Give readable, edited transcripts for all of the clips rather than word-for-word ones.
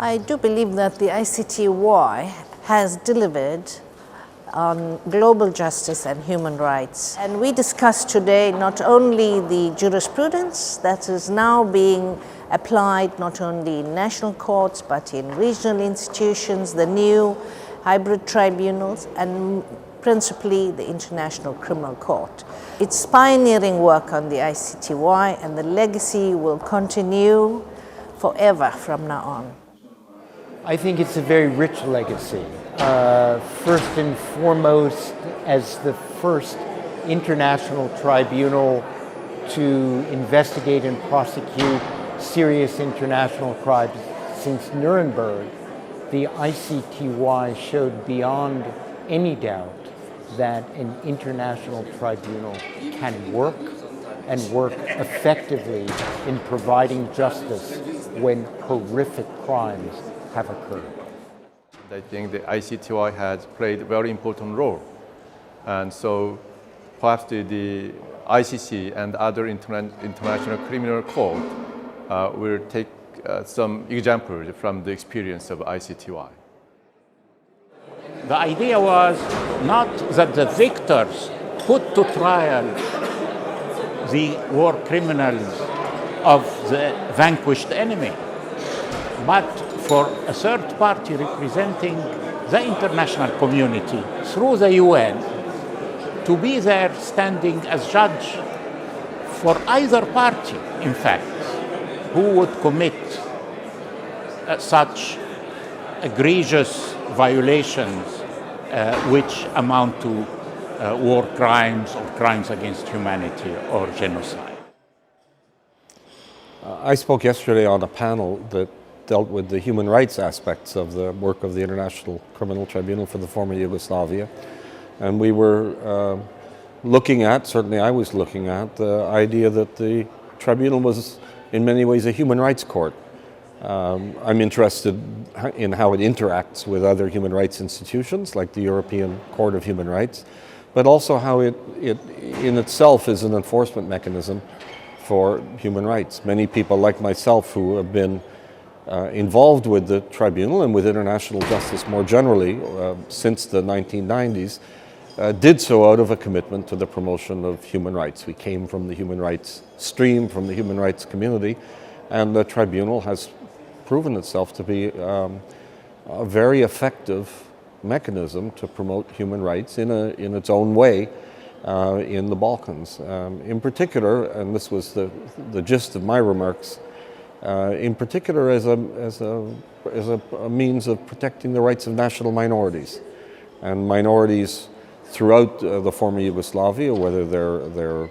I do believe that the ICTY has delivered on global justice and human rights. And we discussed today not only the jurisprudence that is now being applied not only in national courts but in regional institutions, the new hybrid tribunals, and principally the International Criminal Court. It's pioneering work on the ICTY, and the legacy will continue forever from now on. I think it's a very rich legacy. First and foremost, as the first international tribunal to investigate and prosecute serious international crimes since Nuremberg, the ICTY showed beyond any doubt that an international tribunal can work and work effectively in providing justice when horrific crimes have occurred. I think the ICTY has played a very important role. And so perhaps the ICC and other international criminal court will take some examples from the experience of ICTY. The idea was not that the victors put to trial the war criminals of the vanquished enemy, but for a third party representing the international community through the UN to be there standing as judge for either party, in fact, who would commit such egregious violations which amount to war crimes or crimes against humanity or genocide. I spoke yesterday on a panel that dealt with the human rights aspects of the work of the International Criminal Tribunal for the former Yugoslavia. And we were looking at, certainly I was looking at, the idea that the tribunal was in many ways a human rights court. I'm interested in how it interacts with other human rights institutions like the European Court of Human Rights, but also how it in itself is an enforcement mechanism for human rights. Many people like myself who have been involved with the tribunal and with international justice more generally since the 1990s did so out of a commitment to the promotion of human rights. We came from the human rights stream, from the human rights community, and the tribunal has proven itself to be a very effective mechanism to promote human rights in its own way in the Balkans. In particular, and this was the gist of my remarks, in particular as a means of protecting the rights of national minorities and minorities throughout the former Yugoslavia, whether they're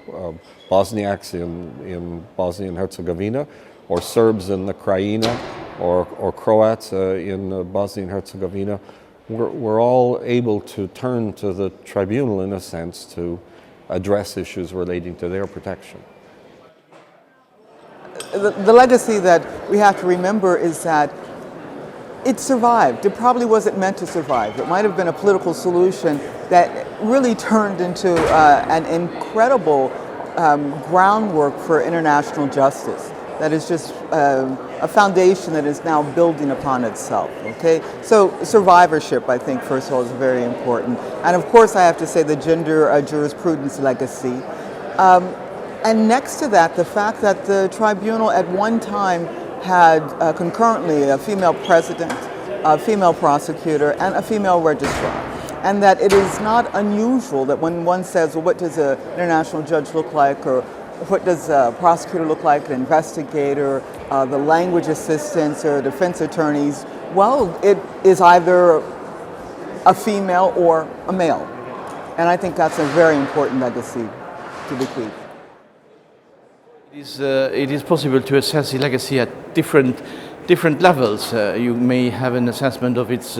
Bosniaks in Bosnia and Herzegovina, or Serbs in the Krajina, or Croats in Bosnia and Herzegovina. We're all able to turn to the tribunal in a sense to address issues relating to their protection. The legacy that we have to remember is that it survived. It probably wasn't meant to survive. It might have been a political solution that really turned into an incredible groundwork for international justice. That is just a foundation that is now building upon itself, okay? So survivorship, I think, first of all, is very important. And of course, I have to say the gender jurisprudence legacy. And next to that, the fact that the tribunal at one time had concurrently a female president, a female prosecutor, and a female registrar. And that it is not unusual that when one says, well, what does an international judge look like, or what does a prosecutor look like, an investigator, the language assistants or defense attorneys? Well, it is either a female or a male. And I think that's a very important legacy to bequeath. It is possible to assess the legacy at different levels. You may have an assessment of its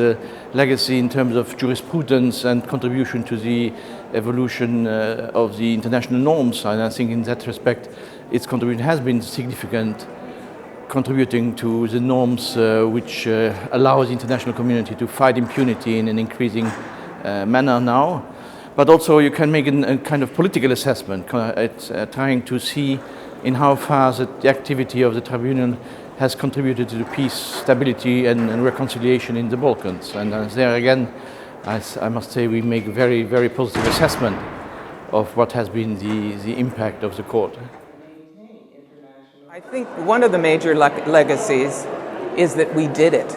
legacy in terms of jurisprudence and contribution to the evolution of the international norms, and I think in that respect its contribution has been significant, contributing to the norms which allow the international community to fight impunity in an increasing manner now. But also you can make a kind of political assessment, trying to see in how far the activity of the tribunal has contributed to the peace, stability, and reconciliation in the Balkans. And there again, I must say, we make a very, very positive assessment of what has been the impact of the court. I think one of the major legacies is that we did it,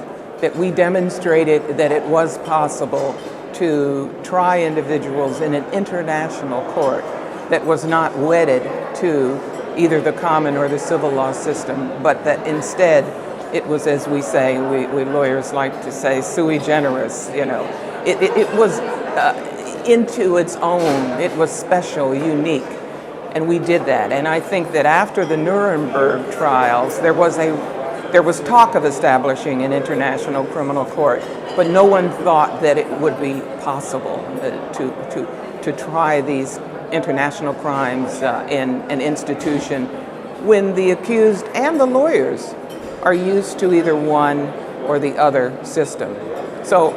that we demonstrated that it was possible to try individuals in an international court that was not wedded to either the common or the civil law system, but that instead it was, as we say, we lawyers like to say, sui generis, you know. It was into its own, it was special, unique, and we did that. And I think that after the Nuremberg trials, there was talk of establishing an international criminal court, but no one thought that it would be possible to try these international crimes in an institution when the accused and the lawyers are used to either one or the other system. So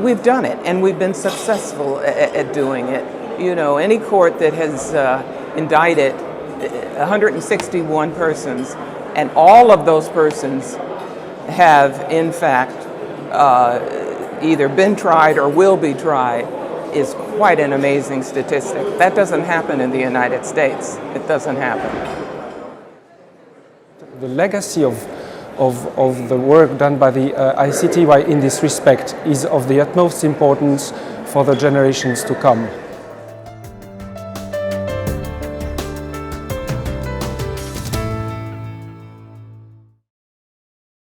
we've done it, and we've been successful at doing it. You know, any court that has indicted 161 persons, and all of those persons have, in fact, either been tried or will be tried, is quite an amazing statistic. That doesn't happen in the United States. It doesn't happen. The legacy of the work done by the ICTY in this respect is of the utmost importance for the generations to come.